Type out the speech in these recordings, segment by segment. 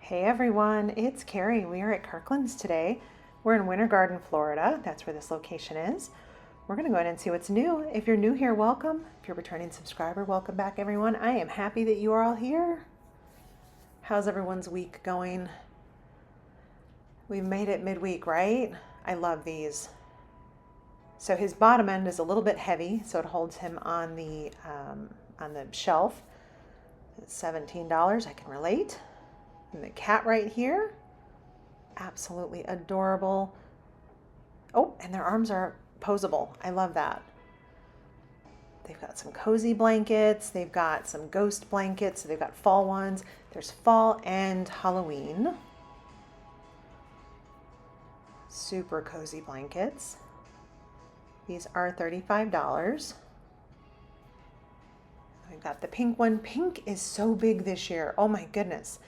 Hey everyone, it's Carrie. We are at Kirklands today. We're in Winter Garden, Florida. That's where this location is. We're going to go in and see what's new. If you're new here, welcome. If you're a returning subscriber, welcome back everyone. I am happy that you are all here. How's everyone's week going? We've made it midweek, right? I love these. So his bottom end is a little bit heavy, so it holds him on the shelf. It's $17. I can relate. And the cat right here, absolutely adorable. Oh, and their arms are posable. I love that. They've got some cozy blankets. They've got some ghost blankets. So they've got fall ones. There's fall and Halloween. Super cozy blankets. These are $35. We've got the pink one. Pink is so big this year. Oh my goodness.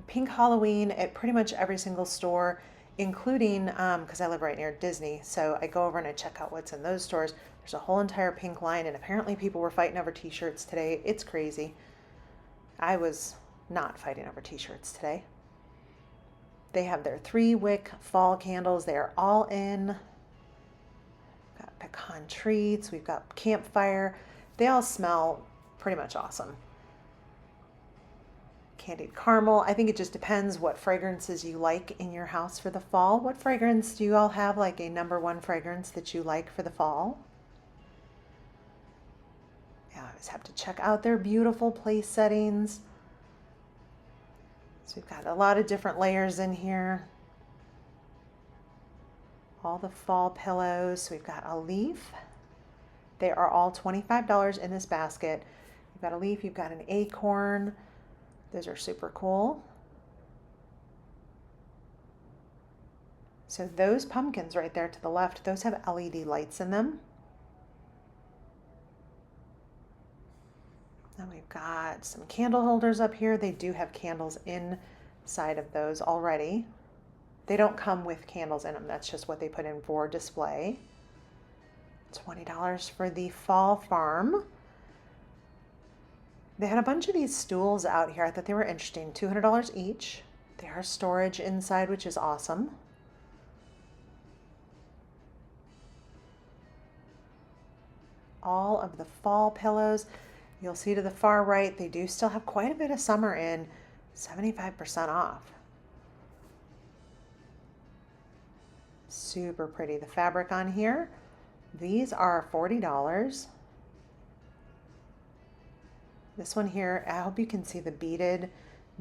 Pink Halloween at pretty much every single store, including, because I live right near Disney, so I go over and I check out what's in those stores. There's a whole entire pink line, and apparently people were fighting over t-shirts today. It's crazy. I was not fighting over t-shirts today. They have their 3-wick fall candles. They are all in. We've got pecan treats. We've got campfire. They all smell pretty much awesome. Candied caramel. I think it just depends what fragrances you like in your house for the fall. What fragrance do you all have, like a number one fragrance that you like for the fall? Yeah, I always have to check out their beautiful place settings. So we've got a lot of different layers in here. All the fall pillows. So we've got a leaf. They are all $25 in this basket. You've got a leaf, you've got an acorn. Those are super cool. So those pumpkins right there to the left, those have LED lights in them. Then we've got some candle holders up here. They do have candles inside of those already. They don't come with candles in them. That's just what they put in for display. $20 for the fall farm. They had a bunch of these stools out here. I thought they were interesting. $200 each. They are storage inside, which is awesome. All of the fall pillows. You'll see to the far right, they do still have quite a bit of summer in. 75% off. Super pretty. The fabric on here. These are $40. This one here, I hope you can see the beaded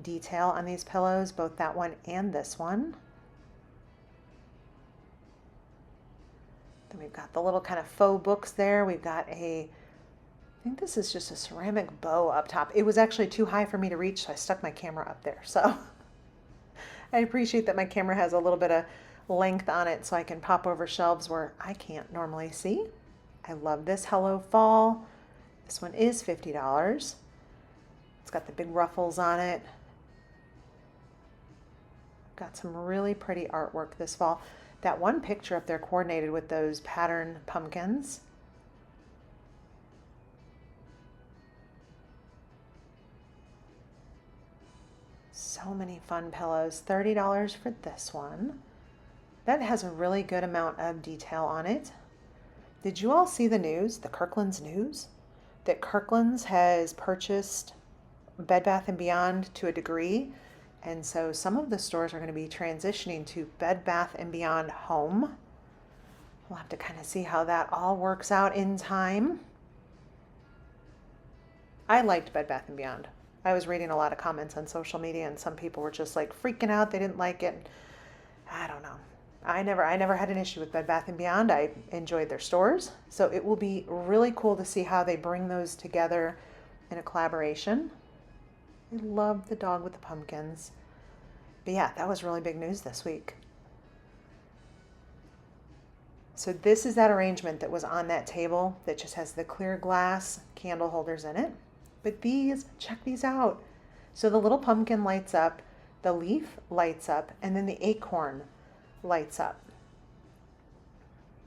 detail on these pillows, both that one and this one. Then we've got the little kind of faux books there. We've got I think this is just a ceramic bow up top. It was actually too high for me to reach, so I stuck my camera up there. So I appreciate that my camera has a little bit of length on it so I can pop over shelves where I can't normally see. I love this Hello Fall. This one is $50. It's got the big ruffles on it. Got some really pretty artwork this fall. That one picture up there coordinated with those pattern pumpkins. So many fun pillows. $30 for this one. That has a really good amount of detail on it. Did you all see the news, the Kirklands news? That Kirklands has purchased Bed Bath & Beyond to a degree, and so some of the stores are going to be transitioning to Bed Bath & Beyond Home. We'll have to kind of see how that all works out in time. I liked Bed Bath & Beyond. I was reading a lot of comments on social media, and some people were just like freaking out. They didn't like it. I don't know. I never had an issue with Bed Bath & Beyond. I enjoyed their stores. So it will be really cool to see how they bring those together in a collaboration. I love the dog with the pumpkins. But yeah, that was really big news this week. So this is that arrangement that was on that table that just has the clear glass candle holders in it. But these, check these out. So the little pumpkin lights up, the leaf lights up, and then the acorn lights up.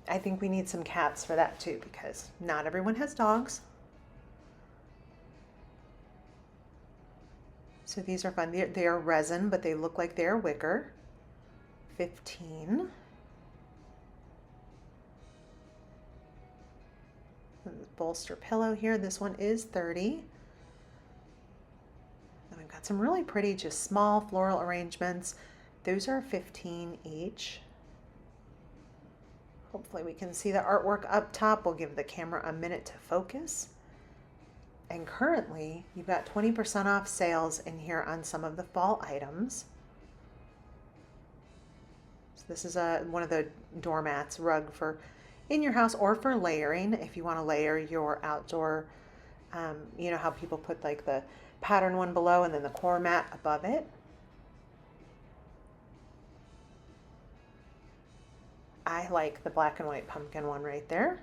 I think we need some cats for that too, because not everyone has dogs. So these are fun. They are resin, but they look like they're wicker. 15. Bolster pillow here. This one is 30. And we've got some really pretty, just small floral arrangements. Those are 15 each. Hopefully we can see the artwork up top. We'll give the camera a minute to focus. And currently, you've got 20% off sales in here on some of the fall items. So this is one of the doormats, rug for in your house or for layering. If you want to layer your outdoor, you know how people put like the pattern one below and then the core mat above it. I like the black and white pumpkin one right there.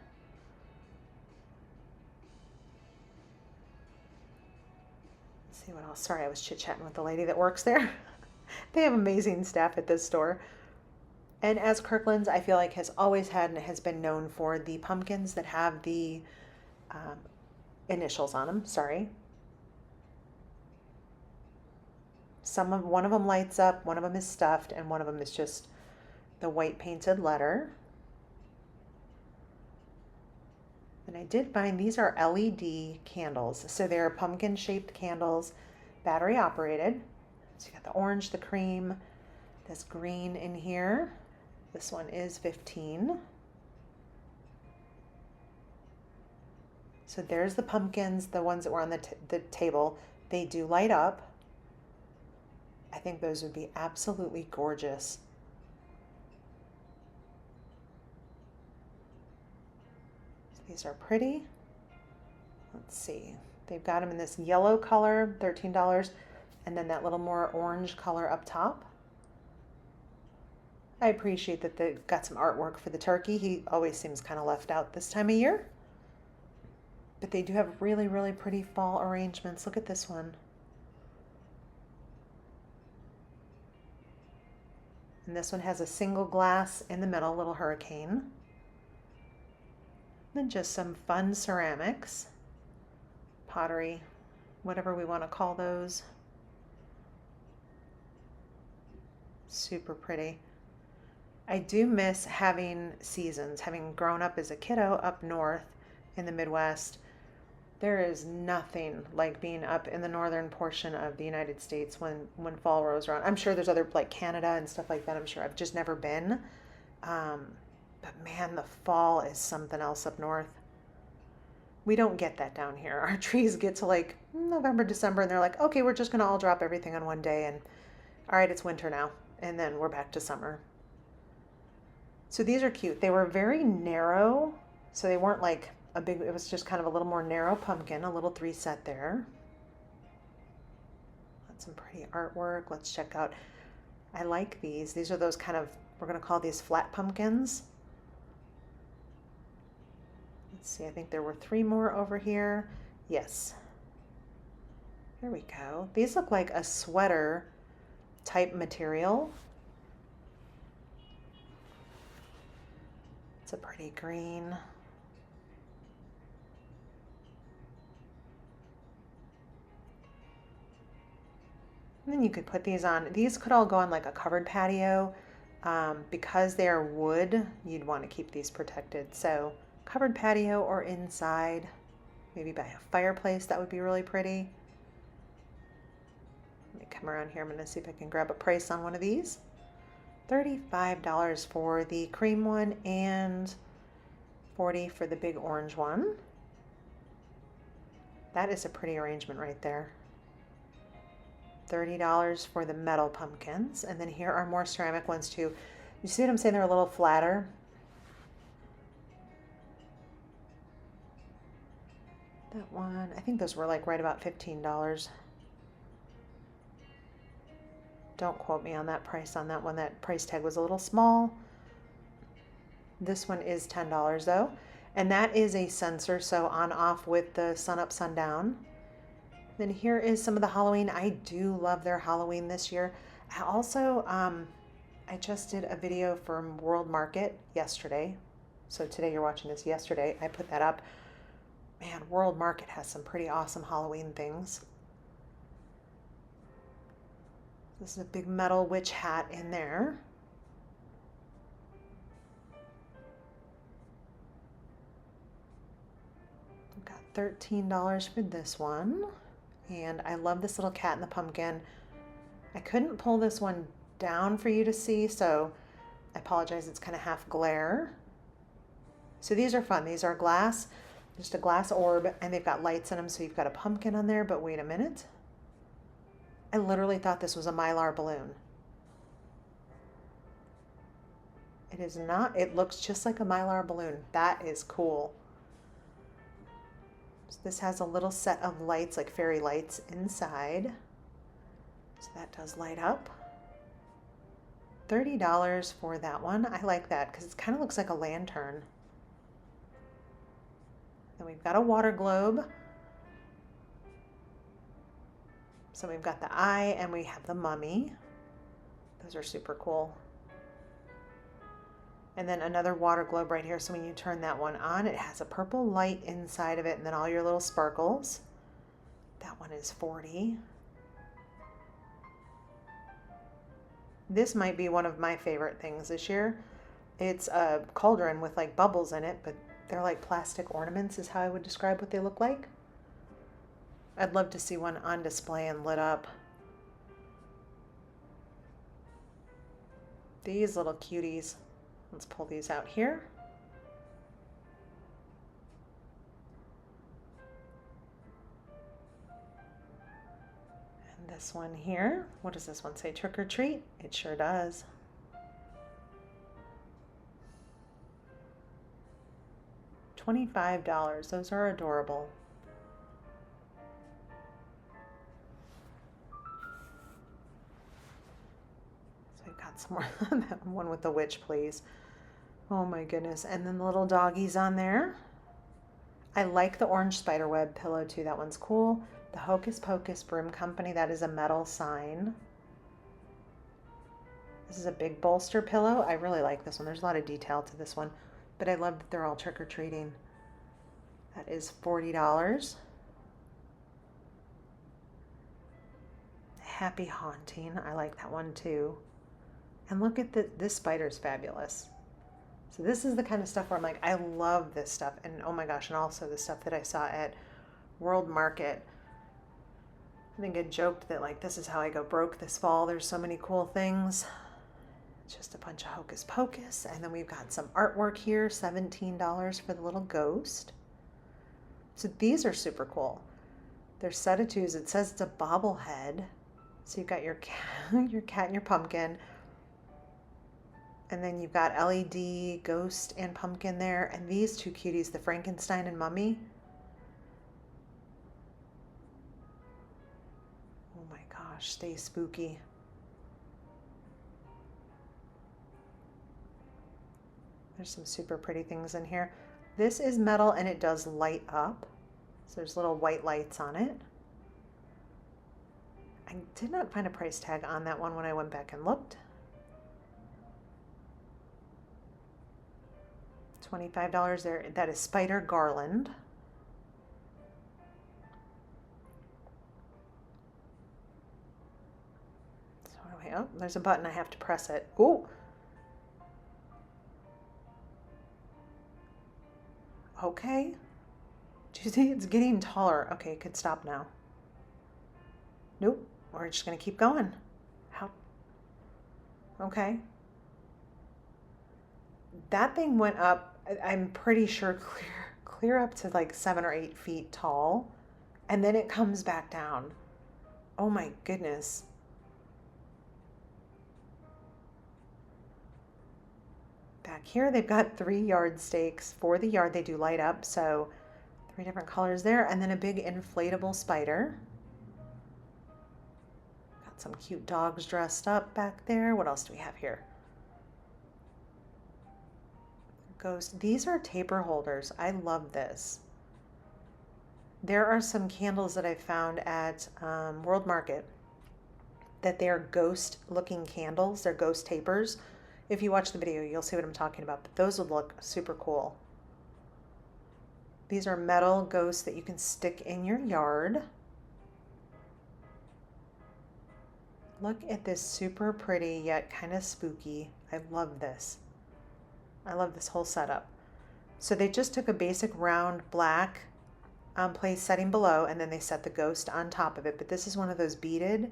Let's see what else. Sorry, I was chit-chatting with the lady that works there. They have amazing staff at this store. And as Kirkland's, I feel like has always had and has been known for the pumpkins that have the initials on them. Sorry. One of them lights up, one of them is stuffed, and one of them is just the white painted letter. And I did find these are LED candles. So they're pumpkin shaped candles, battery operated. So you got the orange, the cream, this green in here. This one is 15. So there's the pumpkins, the ones that were on the table. They do light up. I think those would be absolutely gorgeous. These are pretty. Let's see. They've got them in this yellow color, $13, and then that little more orange color up top. I appreciate that they've got some artwork for the turkey. He always seems kind of left out this time of year. But they do have really, really pretty fall arrangements. Look at this one. And this one has a single glass in the middle, little hurricane. Then just some fun ceramics, pottery, whatever we want to call those. Super pretty. I do miss having seasons, having grown up as a kiddo up north in the Midwest. There is nothing like being up in the northern portion of the United States when fall rolls around. I'm sure there's other like Canada and stuff like that. I'm sure I've just never been. But man, the fall is something else up north. We don't get that down here. Our trees get to like November, December, and they're like, okay, we're just going to all drop everything on one day. And all right, it's winter now. And then we're back to summer. So these are cute. They were very narrow. So they weren't like a big, it was just kind of a little more narrow pumpkin, a little 3 set there. That's some pretty artwork. Let's check out. I like these. These are those kind of, we're going to call these flat pumpkins. Let's see, I think there were 3 more over here. Yes. Here we go. These look like a sweater type material. It's a pretty green. And then you could put these on. These could all go on like a covered patio. Because they are wood, you'd want to keep these protected. So covered patio or inside, maybe by a fireplace, that would be really pretty. Let me come around here. I'm going to see if I can grab a price on one of these. $35 for the cream one and $40 for the big orange one. That is a pretty arrangement right there. $30 for the metal pumpkins. And then here are more ceramic ones too. You see what I'm saying? They're a little flatter. That one, I think those were like right about $15. Don't quote me on that price on that one. That price tag was a little small. This one is $10 though. And that is a sensor, so on off with the sun up, sun down. Then here is some of the Halloween. I do love their Halloween this year. I also, I just did a video from World Market yesterday. So today you're watching this yesterday. I put that up. Man, World Market has some pretty awesome Halloween things. This is a big metal witch hat in there. We've got $13 for this one. And I love this little cat in the pumpkin. I couldn't pull this one down for you to see, so I apologize, it's kind of half glare. So these are fun. These are glass, just a glass orb, and they've got lights in them, so you've got a pumpkin on there, but wait a minute. I literally thought this was a Mylar balloon. It is not. It looks just like a Mylar balloon. That is cool. So this has a little set of lights, like fairy lights inside. So that does light up. $30 for that one. I like that because it kind of looks like a lantern. Then we've got a water globe. So we've got the eye and we have the mummy. Those are super cool. And then another water globe right here. So when you turn that one on, it has a purple light inside of it and then all your little sparkles. That one is $40. This might be one of my favorite things this year. It's a cauldron with like bubbles in it, but they're like plastic ornaments is how I would describe what they look like. I'd love to see one on display and lit up. These little cuties. Let's pull these out here. And this one here, what does this one say? Trick or treat? It sure does. $25. Those are adorable. Some more. That one with the witch, please. Oh my goodness. And then the little doggies on there. I like the orange spiderweb pillow too. That one's cool. The Hocus Pocus Broom Company. That is a metal sign. This is a big bolster pillow. I really like this one. There's a lot of detail to this one. But I love that they're all trick-or-treating. That is $40. Happy Haunting. I like that one too. And look at this spider's fabulous. So this is the kind of stuff where I'm like, I love this stuff. And oh my gosh, and also the stuff that I saw at World Market. I think I joked that like, this is how I go broke this fall. There's so many cool things. Just a bunch of hocus pocus. And then we've got some artwork here, $17 for the little ghost. So these are super cool. They're set of twos. It says it's a bobblehead. So you've got your cat and your pumpkin. And then you've got LED, ghost, and pumpkin there. And these two cuties, the Frankenstein and mummy. Oh my gosh, stay spooky. There's some super pretty things in here. This is metal and it does light up. So there's little white lights on it. I did not find a price tag on that one when I went back and looked. $25 there. That is Spider Garland. So oh, there's a button. I have to press it. Ooh. Okay. Do you see it's getting taller? Okay, it could stop now. Nope. We're just going to keep going. How? Okay. That thing went up, I'm pretty sure clear up to like 7 or 8 feet tall. And then it comes back down. Oh my goodness. Back here, they've got 3 yard stakes for the yard. They do light up, so 3 different colors there. And then a big inflatable spider. Got some cute dogs dressed up back there. What else do we have here? Ghost. These are taper holders. I love this. There are some candles that I found at World Market that they are ghost looking candles. They're ghost tapers. If you watch the video, you'll see what I'm talking about, but those would look super cool. These are metal ghosts that you can stick in your yard. Look at this super pretty yet kind of spooky. I love this. I love this whole setup. So they just took a basic round black place setting below, and then they set the ghost on top of it. But this is one of those beaded,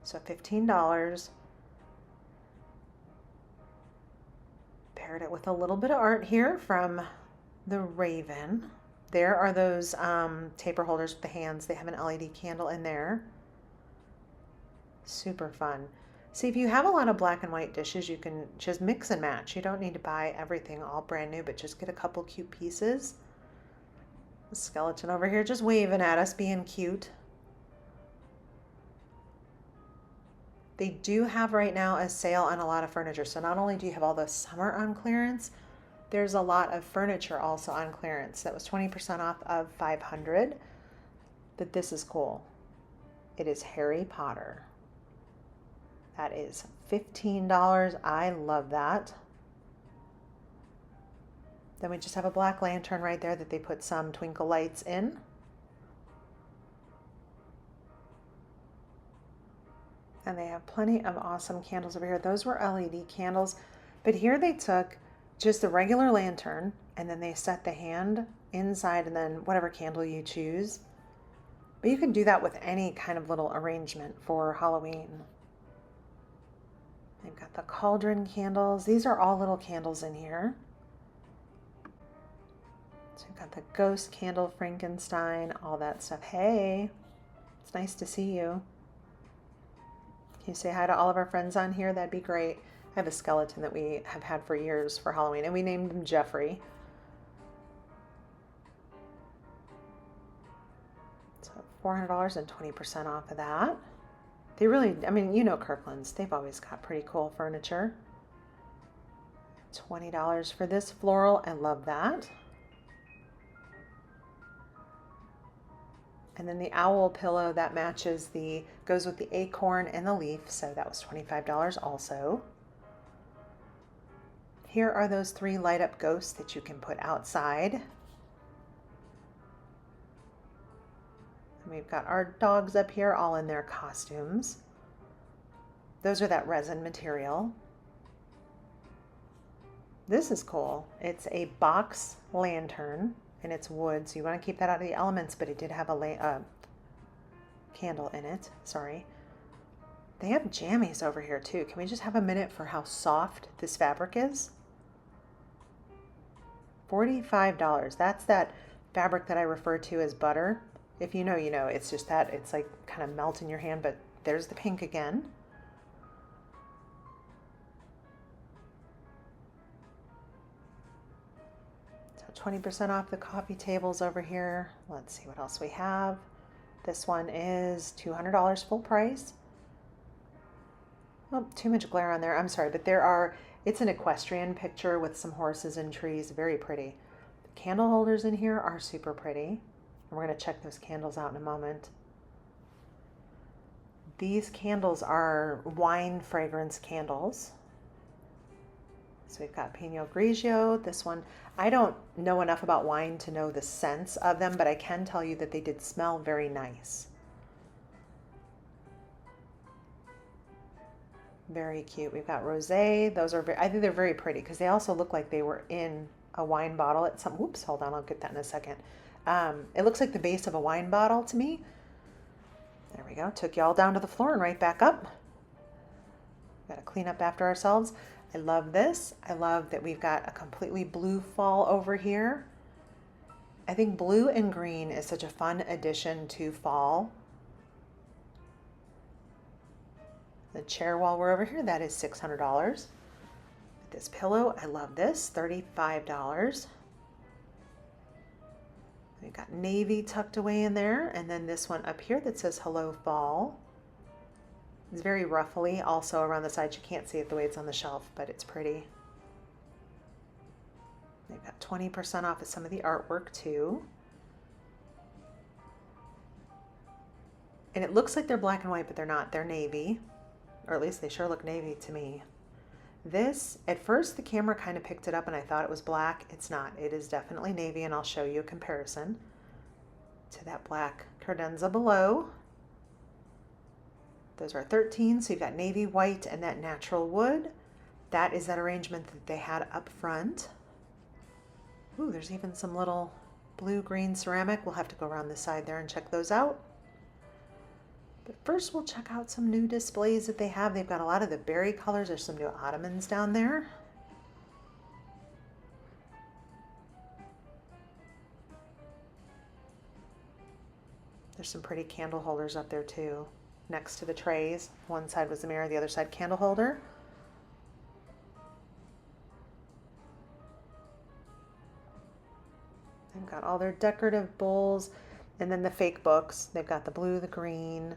so $15. Paired it with a little bit of art here from the Raven. There are those taper holders with the hands. They have an LED candle in there. Super fun. See, if you have a lot of black and white dishes, you can just mix and match. You don't need to buy everything all brand new, but just get a couple cute pieces. The skeleton over here just waving at us, being cute. They do have right now a sale on a lot of furniture. So not only do you have all the summer on clearance, there's a lot of furniture also on clearance. That was 20% off of $500. But this is cool. It is Harry Potter. That is $15. I love that. Then we just have a black lantern right there that they put some twinkle lights in. And they have plenty of awesome candles over here. Those were LED candles, but here they took just a regular lantern and then they set the hand inside and then whatever candle you choose. But you can do that with any kind of little arrangement for Halloween. They've got the cauldron candles. These are all little candles in here. So you've got the ghost candle, Frankenstein, all that stuff. Hey, it's nice to see you. Can you say hi to all of our friends on here? That'd be great. I have a skeleton that we have had for years for Halloween, and we named him Jeffrey. So $400 and 20% off of that. They really, I mean, you know Kirklands. They've always got pretty cool furniture. $20 for this floral. I love that. And then the owl pillow that matches goes with the acorn and the leaf. So that was $25 also. Here are those 3 light up ghosts that you can put outside. And we've got our dogs up here all in their costumes. Those are that resin material. This is cool. It's a box lantern and it's wood, so you want to keep that out of the elements, but it did have a candle in it. Sorry. They have jammies over here too. Can we just have a minute for how soft this fabric is? $45. That's that fabric that I refer to as butter. If you know, you know. It's just that it's like kind of melt in your hand, but there's the pink again. So 20% off the coffee tables over here. Let's see what else we have. This one is $200 full price. Oh, too much glare on there. I'm sorry, but it's an equestrian picture with some horses and trees. Very pretty. The candle holders in here are super pretty. And we're going to check those candles out in a moment. These candles are wine fragrance candles. So we've got Pinot Grigio. This one, I don't know enough about wine to know the scents of them, but I can tell you that they did smell very nice. Very cute. We've got rosé. Those are I think they're very pretty because they also look like they were in a wine bottle at some. Whoops, hold on, I'll get that in a second. It looks like the base of a wine bottle to me. There we go. Took y'all down to the floor and right back up. Got to clean up after ourselves. I love this. I love that we've got a completely blue fall over here. I think blue and green is such a fun addition to fall. The chair while we're over here, that is $600. This pillow, I love this, $35. We've got navy tucked away in there, and then this one up here that says Hello Fall. It's very ruffly, also around the sides. You can't see it the way it's on the shelf, but it's pretty. They've got 20% off of some of the artwork too. And it looks like they're black and white, but they're not. They're navy. Or at least they sure look navy to me. This, at first the camera kind of picked it up and I thought it was black. It's not. It is definitely navy, and I'll show you a comparison to that black credenza below. Those are 13, so you've got navy, white, and that natural wood. That is that arrangement that they had up front. Ooh, there's even some little blue-green ceramic. We'll have to go around the side there and check those out. But first we'll check out some new displays that they have. They've got a lot of the berry colors. There's some new ottomans down there. There's some pretty candle holders up there too, next to the trays. One side was the mirror, the other side candle holder. They've got all their decorative bowls and then the fake books. They've got the blue, the green,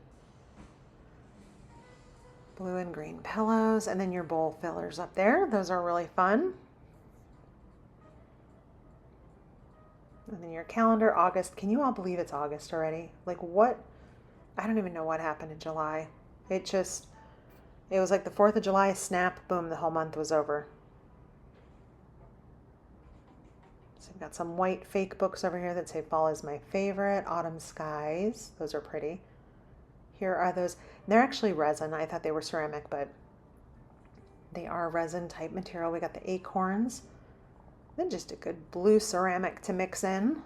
blue and green pillows, and then your bowl fillers up there. Those are really fun. And then your calendar, August. Can you all believe it's August already? Like what? I don't even know what happened in July. It was like the 4th of July, snap, boom, the whole month was over. So we've got some white fake books over here that say fall is my favorite, autumn skies. Those are pretty. Here are those. They're actually resin. I thought they were ceramic, but they are resin type material. We got the acorns. Then just a good blue ceramic to mix in.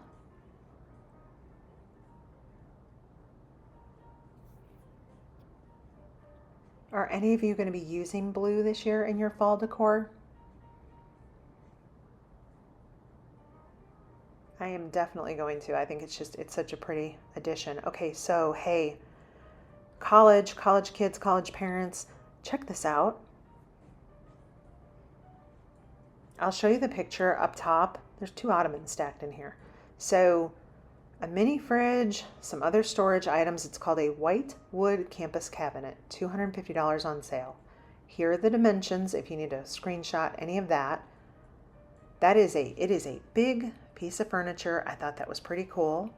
Are any of you going to be using blue this year in your fall decor? I am definitely going to. I think it's such a pretty addition. Okay, so hey, college kids, college parents, check this out. I'll show you the picture up top. There's 2 ottomans stacked in here. So a mini fridge, some other storage items. It's called a white wood campus cabinet, $250 on sale. Here are the dimensions if you need to screenshot any of that. It is a big piece of furniture. I thought that was pretty cool.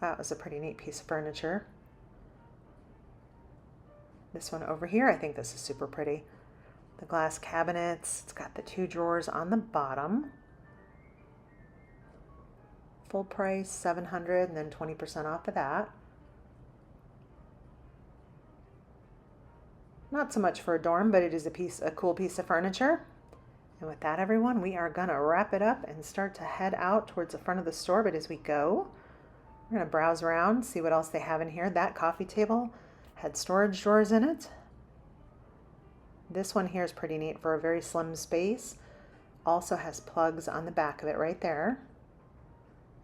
That was a pretty neat piece of furniture. This one over here, I think this is super pretty. The glass cabinets, it's got the 2 drawers on the bottom. Full price, $700 and then 20% off of that. Not so much for a dorm, but it is a cool piece of furniture. And with that, everyone, we are gonna wrap it up and start to head out towards the front of the store. But as we go, we're gonna browse around, see what else they have in here. That coffee table had storage drawers in it. This one here is pretty neat for a very slim space. Also has plugs on the back of it right there.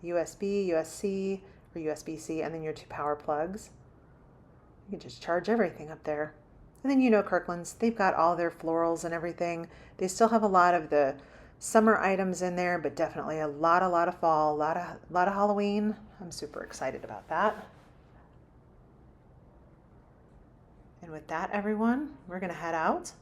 USB, USB-C, or USB-C, and then your 2 power plugs. You can just charge everything up there. And then you know Kirkland's, they've got all their florals and everything. They still have a lot of the summer items in there, but definitely a lot of fall, a lot of Halloween. I'm super excited about that. And with that, everyone, we're going to head out.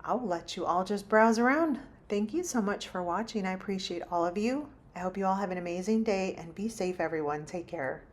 I'll let you all just browse around. Thank you so much for watching. I appreciate all of you. I hope you all have an amazing day and be safe, everyone. Take care.